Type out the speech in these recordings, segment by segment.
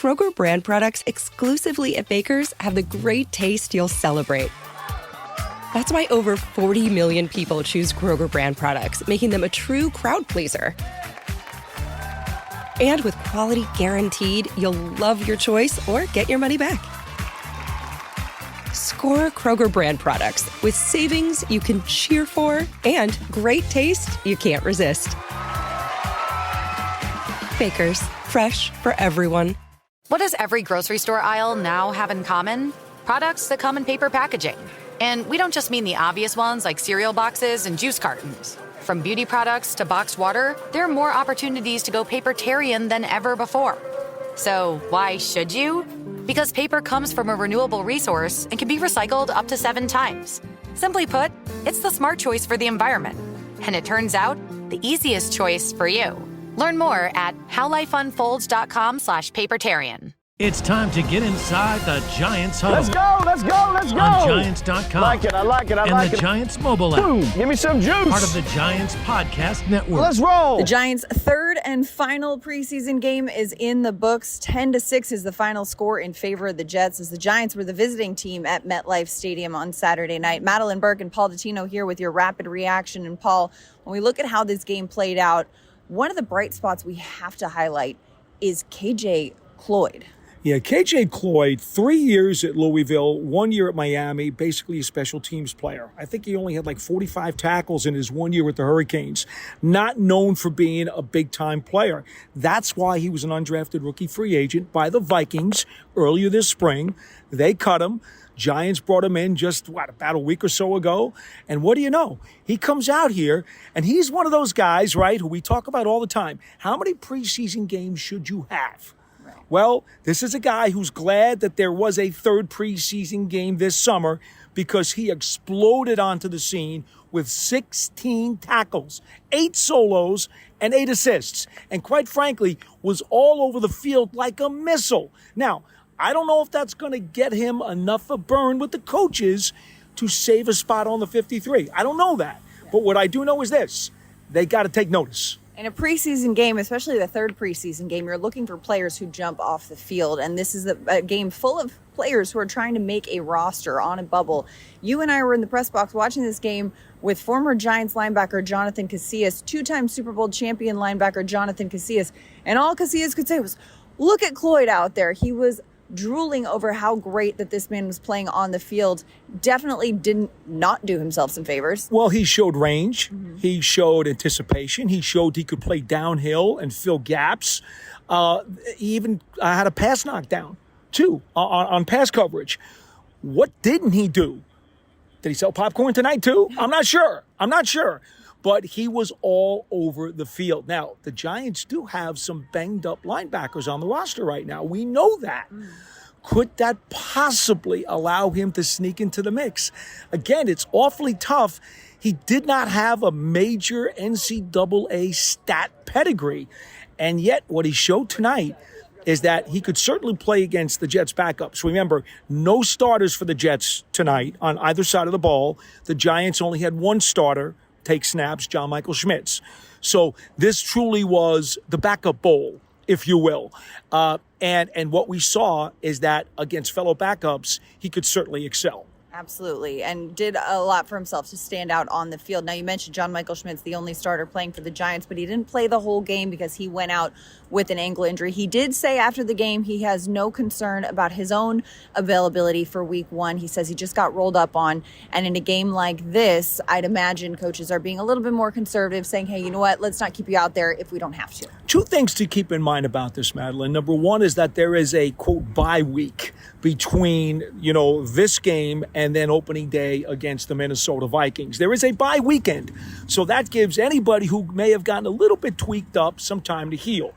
Kroger brand products exclusively at Baker's have the great taste you'll celebrate. That's why over 40 million people choose Kroger brand products, making them a true crowd pleaser. And with quality guaranteed, you'll love your choice or get your money back. Score Kroger brand products with savings you can cheer for and great taste you can't resist. Baker's, fresh for everyone. What does every grocery store aisle now have in common? Products that come in paper packaging. And we don't just mean the obvious ones like cereal boxes and juice cartons. From beauty products to boxed water, there are more opportunities to go papertarian than ever before. So why should you? Because paper comes from a renewable resource and can be recycled up to 7 times. Simply put, it's the smart choice for the environment. And it turns out, the easiest choice for you. Learn more at howlifeunfolds.com/papertarian. It's time to get inside the Giants Huddle. Let's go, let's go, let's go. On Giants.com. I like it, I like it. And the Giants mobile app. Boom, give me some juice. Part of the Giants Podcast Network. Let's roll. The Giants' third and final preseason game is in the books. 10-6 is the final score in favor of the Jets as the Giants were the visiting team at Metlife Stadium on Saturday night. Madelyn, Burke, and Paul Dottino here with your rapid reaction. And Paul, when we look at how this game played out, one of the bright spots we have to highlight is KJ Cloyd. Yeah, KJ Cloyd, 3 years at Louisville, 1 year at Miami, basically a special teams player. I think he only had like 45 tackles in his 1 year with the Hurricanes. Not known for being a big-time player. That's why he was an undrafted rookie free agent by the Vikings earlier this spring. They cut him. Giants brought him in just, about a week or so ago. And what do you know? He comes out here, and he's one of those guys, right, who we talk about all the time. How many preseason games should you have? Well, this is a guy who's glad that there was a third preseason game this summer because he exploded onto the scene with 16 tackles, 8 solos, and 8 assists. And quite frankly, was all over the field like a missile. Now, I don't know if that's going to get him enough of a burn with the coaches to save a spot on the 53. I don't know that. But what I do know is this. They got to take notice. In a preseason game, especially the third preseason game, you're looking for players who jump off the field. And this is a game full of players who are trying to make a roster on a bubble. You and I were in the press box watching this game with former Giants linebacker Jonathan Casillas, 2-time Super Bowl champion linebacker Jonathan Casillas. And all Casillas could say was, look at Cloyd out there. He was drooling over how great that this man was playing on the field. Definitely didn't not do himself some favors. Well, he showed range. Mm-hmm. He showed anticipation. He showed he could play downhill and fill gaps. He even had a pass knockdown, too, on pass coverage. What didn't he do? Did he sell popcorn tonight, too? I'm not sure. But he was all over the field. Now, the Giants do have some banged-up linebackers on the roster right now. We know that. Could that possibly allow him to sneak into the mix? Again, it's awfully tough. He did not have a major NCAA stat pedigree. And yet, what he showed tonight is that he could certainly play against the Jets' backups. Remember, no starters for the Jets tonight on either side of the ball. The Giants only had one starter take snaps, John Michael Schmitz. So this truly was the backup bowl, if you will. And what we saw is that against fellow backups, he could certainly excel. Absolutely, and did a lot for himself to stand out on the field. Now, you mentioned John Michael Schmitz, the only starter playing for the Giants, but he didn't play the whole game because he went out with an ankle injury. He did say after the game he has no concern about his own availability for week 1. He says he just got rolled up on, and in a game like this, I'd imagine coaches are being a little bit more conservative, saying, hey, you know what, let's not keep you out there if we don't have to. 2 things to keep in mind about this, Madelyn. Number 1 is that there is a, quote, bye week between, this game and then opening day against the Minnesota Vikings. There is a bye weekend. So that gives anybody who may have gotten a little bit tweaked up some time to heal.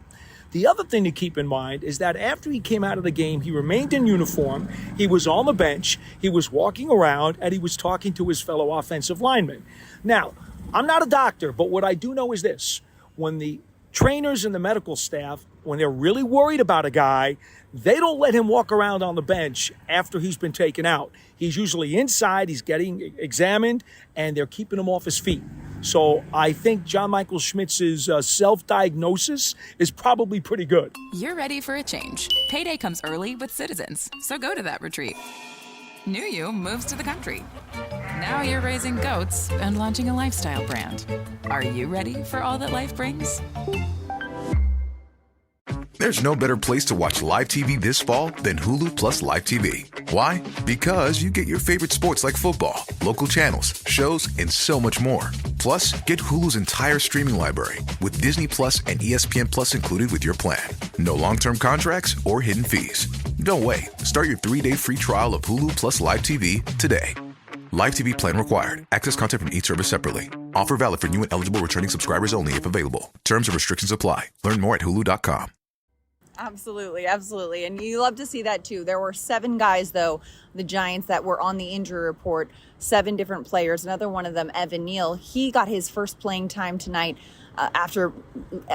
The other thing to keep in mind is that after he came out of the game, he remained in uniform, he was on the bench, he was walking around, and he was talking to his fellow offensive linemen. Now, I'm not a doctor, but what I do know is this. When the trainers and the medical staff when they're really worried about a guy, they don't let him walk around on the bench after he's been taken out. He's usually inside, he's getting examined, and they're keeping him off his feet. So I think John Michael Schmitz's self-diagnosis is probably pretty good. You're ready for a change. Payday comes early with Citizens, so go to that retreat. New you moves to the country. Now you're raising goats and launching a lifestyle brand. Are you ready for all that life brings? There's no better place to watch live TV this fall than Hulu Plus Live TV. Why? Because you get your favorite sports like football, local channels, shows, and so much more. Plus, get Hulu's entire streaming library with Disney Plus and ESPN Plus included with your plan. No long-term contracts or hidden fees. Don't wait. Start your 3-day free trial of Hulu Plus Live TV today. Live TV plan required. Access content from each service separately. Offer valid for new and eligible returning subscribers only if available. Terms and restrictions apply. Learn more at hulu.com. Absolutely, absolutely. And you love to see that too. There were 7 guys, though, the Giants, that were on the injury report, 7 different players. Another one of them, Evan Neal, he got his first playing time tonight after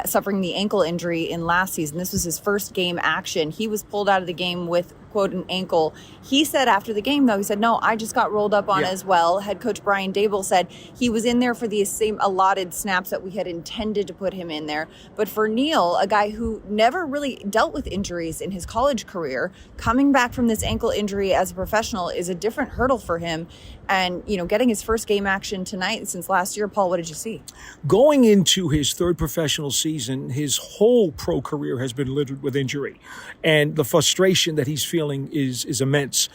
suffering the ankle injury in last season. This was his first game action. He was pulled out of the game with, quote, an ankle. He said after the game, though, he said, no, I just got rolled up on as well. Head coach Brian Daboll said he was in there for the same allotted snaps that we had intended to put him in there. But for Neal, a guy who never really dealt with injuries in his college career, coming back from this ankle injury as a professional is a different hurdle for him. And, you know, getting his first game action tonight since last year, Paul, what did you see? Going into his third professional season, his whole pro career has been littered with injury. And the frustration that he's feeling is immense.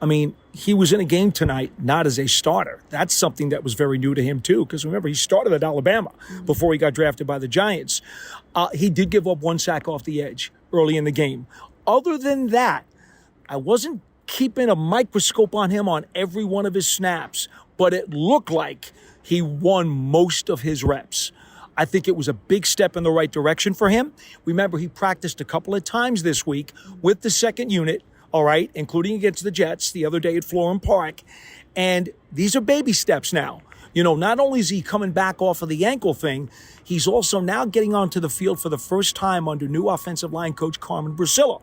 I mean, he was in a game tonight, not as a starter. That's something that was very new to him, too, because remember, he started at Alabama before he got drafted by the Giants. He did give up 1 sack off the edge early in the game. Other than that, I wasn't keeping a microscope on him on every one of his snaps, but it looked like he won most of his reps. I think it was a big step in the right direction for him. Remember, he practiced a couple of times this week with the second unit, all right, including against the Jets the other day at Florham Park. And these are baby steps now. You know, not only is he coming back off of the ankle thing, he's also now getting onto the field for the first time under new offensive line coach Carmen Bracillo,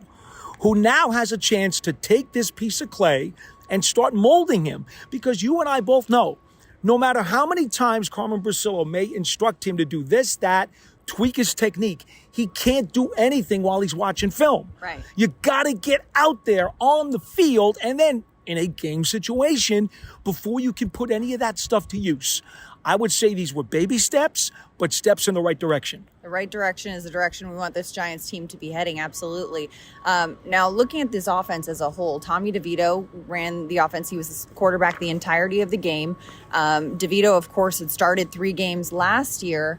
who now has a chance to take this piece of clay and start molding him. Because you and I both know, no matter how many times Carmen Bracillo may instruct him to do this, that, tweak his technique, he can't do anything while he's watching film. Right. You got to get out there on the field and then in a game situation before you can put any of that stuff to use. I would say these were baby steps, but steps in the right direction. The right direction is the direction we want this Giants team to be heading, absolutely. Now, looking at this offense as a whole, Tommy DeVito ran the offense. He was the quarterback the entirety of the game. DeVito, of course, had started 3 games last year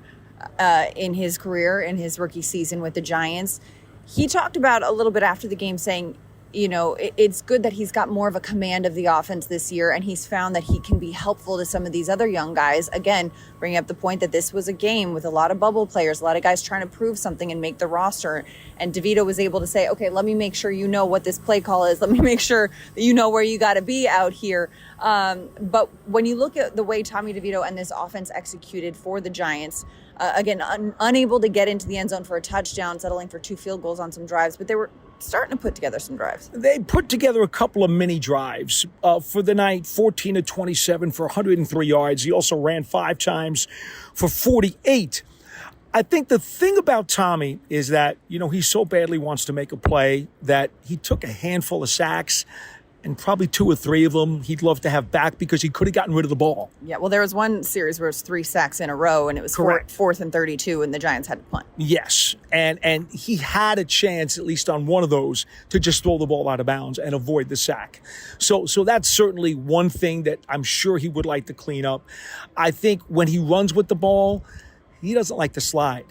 in his career, in his rookie season with the Giants. He talked about a little bit after the game saying, you know, it's good that he's got more of a command of the offense this year, and he's found that he can be helpful to some of these other young guys. Again, bringing up the point that this was a game with a lot of bubble players, a lot of guys trying to prove something and make the roster. And DeVito was able to say, okay, let me make sure you know what this play call is. Let me make sure that you know where you got to be out here. But when you look at the way Tommy DeVito and this offense executed for the Giants, again, unable to get into the end zone for a touchdown, settling for 2 field goals on some drives, but they were starting to put together some drives. They put together a couple of mini drives for the night, 14 of 27 for 103 yards. He also ran 5 times for 48. I think the thing about Tommy is that, you know, he so badly wants to make a play that he took a handful of sacks, and probably 2 or 3 of them he'd love to have back because he could have gotten rid of the ball. Yeah, well, there was one series where it was 3 sacks in a row, and it was 4th and 32, and the Giants had to punt. Yes, and he had a chance, at least on one of those, to just throw the ball out of bounds and avoid the sack. So that's certainly one thing that I'm sure he would like to clean up. I think when he runs with the ball, he doesn't like to slide.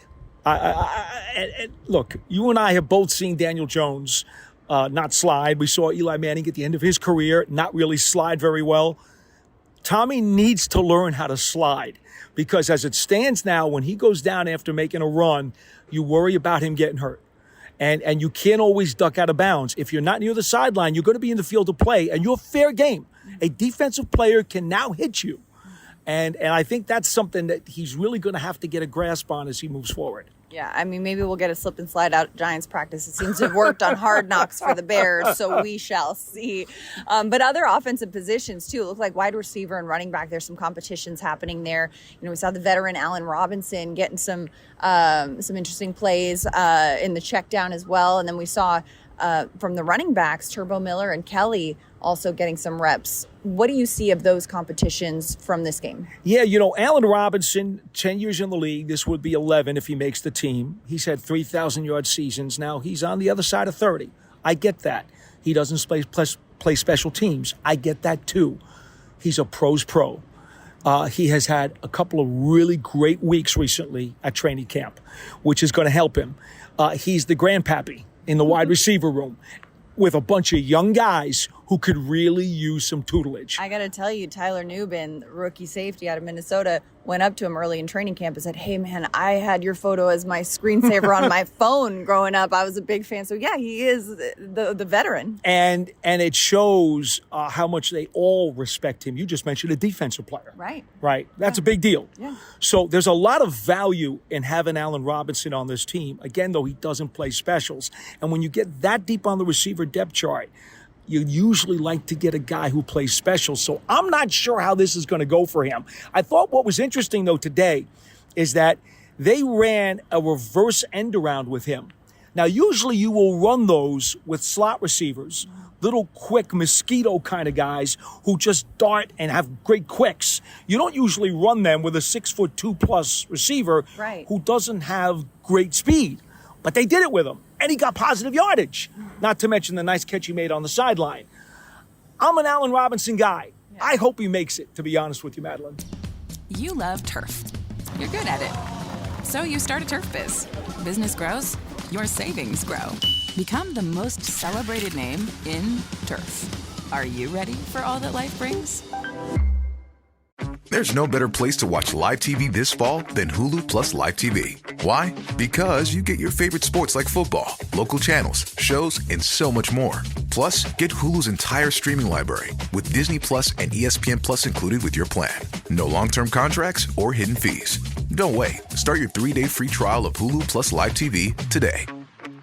And look, you and I have both seen Daniel Jones not slide. We saw Eli Manning at the end of his career not really slide very well. Tommy needs to learn how to slide because as it stands now, when he goes down after making a run, you worry about him getting hurt. And you can't always duck out of bounds. If you're not near the sideline, you're going to be in the field of play, and you're fair game. A defensive player can now hit you. And I think that's something that he's really going to have to get a grasp on as he moves forward. Yeah, I mean, maybe we'll get a slip and slide out at Giants practice. It seems to have worked on Hard Knocks for the Bears, so we shall see. But other offensive positions, too. It looked like wide receiver and running back. There's some competitions happening there. We saw the veteran Allen Robinson getting some interesting plays in the check down as well. And then we saw from the running backs, Turbo Miller and Kelly also getting some reps. What do you see of those competitions from this game? Yeah, Allen Robinson, 10 years in the league. This would be 11 if he makes the team. He's had 3,000-yard seasons. Now, he's on the other side of 30. I get that. He doesn't play special teams. I get that, too. He's a pro's pro. He has had a couple of really great weeks recently at training camp, which is going to help him. He's the grandpappy in the wide receiver room with a bunch of young guys who could really use some tutelage. I got to tell you, Tyler Nubin, rookie safety out of Minnesota, went up to him early in training camp and said, "Hey, man, I had your photo as my screensaver on my phone growing up. I was a big fan." So, yeah, he is the veteran. And it shows how much they all respect him. You just mentioned a defensive player. Right. That's a big deal. Yeah. So there's a lot of value in having Allen Robinson on this team. Again, though, he doesn't play specials. And when you get that deep on the receiver depth chart, you usually like to get a guy who plays special. So I'm not sure how this is going to go for him. I thought what was interesting, though, today is that they ran a reverse end around with him. Now, usually you will run those with slot receivers, little quick mosquito kind of guys who just dart and have great quicks. You don't usually run them with a 6'2+ receiver who doesn't have great speed. But they did it with him, and he got positive yardage, not to mention the nice catch he made on the sideline. I'm an Allen Robinson guy. Yeah. I hope he makes it, to be honest with you, Madelyn. You love turf. You're good at it. So you start a turf biz. Business grows, your savings grow. Become the most celebrated name in turf. Are you ready for all that life brings? There's no better place to watch live TV this fall than Hulu plus Live TV. Why? Because you get your favorite sports like football, local channels, shows, and so much more. Plus, get Hulu's entire streaming library with Disney Plus and ESPN Plus included with your plan. No long-term contracts or hidden fees. Don't wait. Start your 3-day free trial of Hulu plus Live TV today.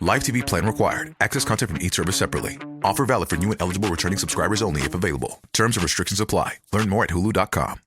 Live TV plan required. Access content from each service separately. Offer valid for new and eligible returning subscribers only if available. Terms and restrictions apply. Learn more at hulu.com.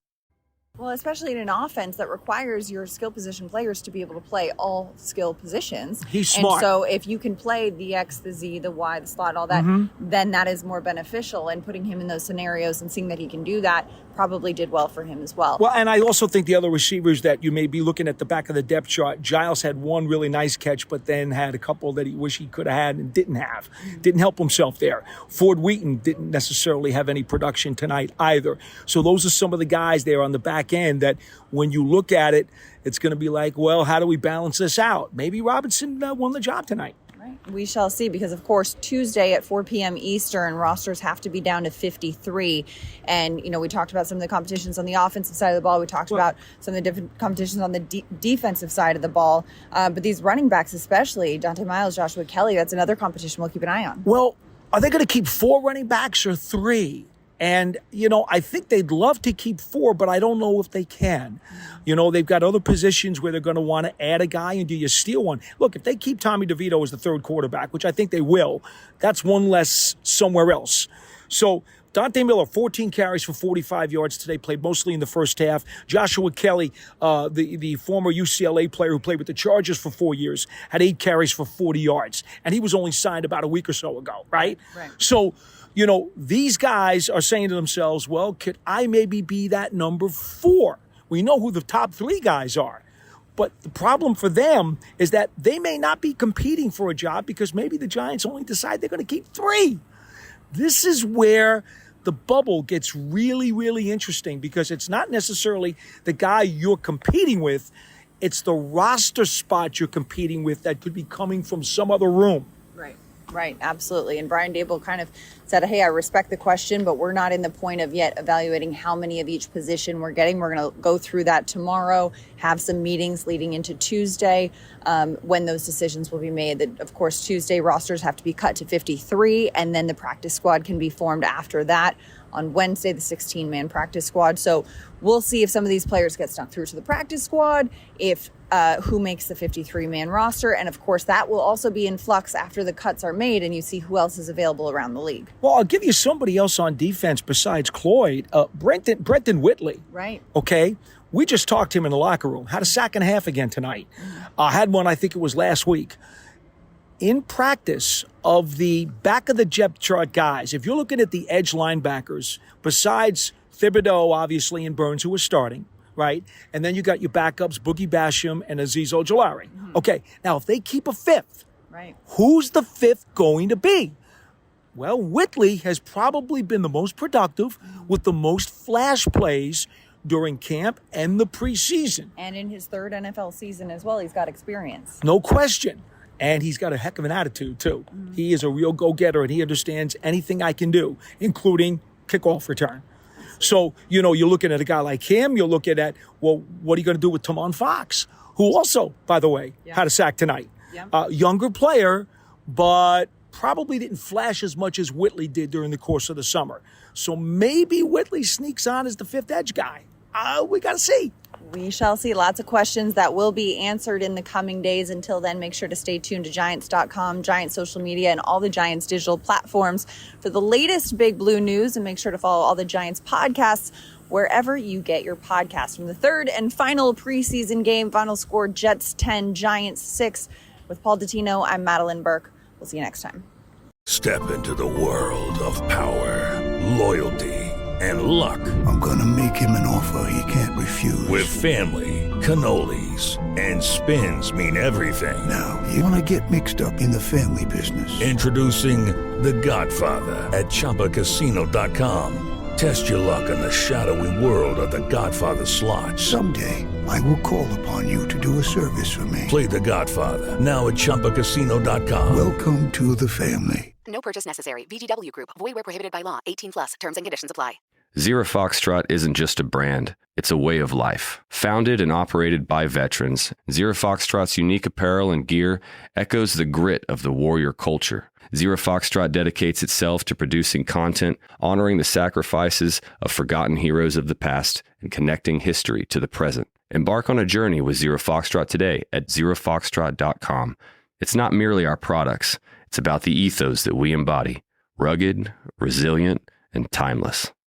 Well, especially in an offense that requires your skill position players to be able to play all skill positions. He's smart. And so if you can play the X, the Z, the Y, the slot, all that, then that is more beneficial. And putting him in those scenarios and seeing that he can do that probably did well for him as well. Well, and I also think the other receivers that you may be looking at the back of the depth chart, Giles had one really nice catch, but then had a couple that he wish he could have had and didn't have. Didn't help himself there. Ford Wheaton didn't necessarily have any production tonight either. So those are some of the guys there on the back end that when you look at it, it's going to be like, well, how do we balance this out? Maybe Robinson won the job tonight. Right. We shall see, because, of course, Tuesday at 4 p.m. Eastern, rosters have to be down to 53. And, we talked about some of the competitions on the offensive side of the ball. We talked about some of the different competitions on the defensive side of the ball. But these running backs, especially Dante Miles, Joshua Kelly, that's another competition we'll keep an eye on. Well, are they going to keep 4 running backs or 3? And, I think they'd love to keep 4, but I don't know if they can. They've got other positions where they're going to want to add a guy, and do you steal one? Look, if they keep Tommy DeVito as the third quarterback, which I think they will, that's one less somewhere else. So Dante Miller, 14 carries for 45 yards today, played mostly in the first half. Joshua Kelly, the former UCLA player who played with the Chargers for 4 years, had 8 carries for 40 yards. And he was only signed about a week or so ago, right? So, these guys are saying to themselves, well, could I maybe be that number 4? We know who the top 3 guys are. But the problem for them is that they may not be competing for a job because maybe the Giants only decide they're going to keep 3. This is where the bubble gets really, really interesting, because it's not necessarily the guy you're competing with. It's the roster spot you're competing with that could be coming from some other room. Right, absolutely. And Brian Daboll kind of said, hey, I respect the question, but we're not in the point of yet evaluating how many of each position we're getting. We're going to go through that tomorrow, have some meetings leading into Tuesday when those decisions will be made. That, of course, Tuesday rosters have to be cut to 53, and then the practice squad can be formed after that. On Wednesday, the 16-man practice squad. So we'll see if some of these players get snuck through to the practice squad, if who makes the 53-man roster. And of course, that will also be in flux after the cuts are made and you see who else is available around the league. Well, I'll give you somebody else on defense besides Cloyd, Brenton Whitley. Right. Okay. We just talked to him in the locker room. Had a sack and a half again tonight. Had one, I think it was last week. In practice of the back of the depth chart guys, if you're looking at the edge linebackers, besides Thibodeau, obviously, and Burns, who was starting, right? And then you got your backups, Boogie Basham and Azeez Ojulari. Okay, now if they keep a fifth, right, who's the fifth going to be? Well, Whitley has probably been the most productive with the most flash plays during camp and the preseason. And in his third NFL season as well, he's got experience. No question. And he's got a heck of an attitude, too. He is a real go-getter, and he understands anything I can do, including kickoff return. So, you're looking at a guy like him. You're looking at, well, what are you going to do with Tamon Fox, who also, by the way, had a sack tonight. Younger player, but probably didn't flash as much as Whitley did during the course of the summer. So maybe Whitley sneaks on as the fifth edge guy. We got to see. We shall see. Lots of questions that will be answered in the coming days. Until then, make sure to stay tuned to Giants.com, Giants social media, and all the Giants digital platforms for the latest Big Blue news. And make sure to follow all the Giants podcasts wherever you get your podcasts. From the third and final preseason game, final score Jets 10, Giants 6. With Paul Dottino, I'm Madelyn Burke. We'll see you next time. Step into the world of power, loyalty, and luck. I'm gonna make him an offer he can't refuse. With family, cannolis, and spins mean everything. Now, you wanna get mixed up in the family business. Introducing The Godfather at ChumbaCasino.com. Test your luck in the shadowy world of The Godfather slot. Someday, I will call upon you to do a service for me. Play The Godfather, now at ChumbaCasino.com. Welcome to the family. No purchase necessary. VGW Group. Void where prohibited by law. 18+. Terms and conditions apply. Zero Foxtrot isn't just a brand, it's a way of life. Founded and operated by veterans, Zero Foxtrot's unique apparel and gear echoes the grit of the warrior culture. Zero Foxtrot dedicates itself to producing content, honoring the sacrifices of forgotten heroes of the past, and connecting history to the present. Embark on a journey with Zero Foxtrot today at zerofoxtrot.com. It's not merely our products, it's about the ethos that we embody. Rugged, resilient, and timeless.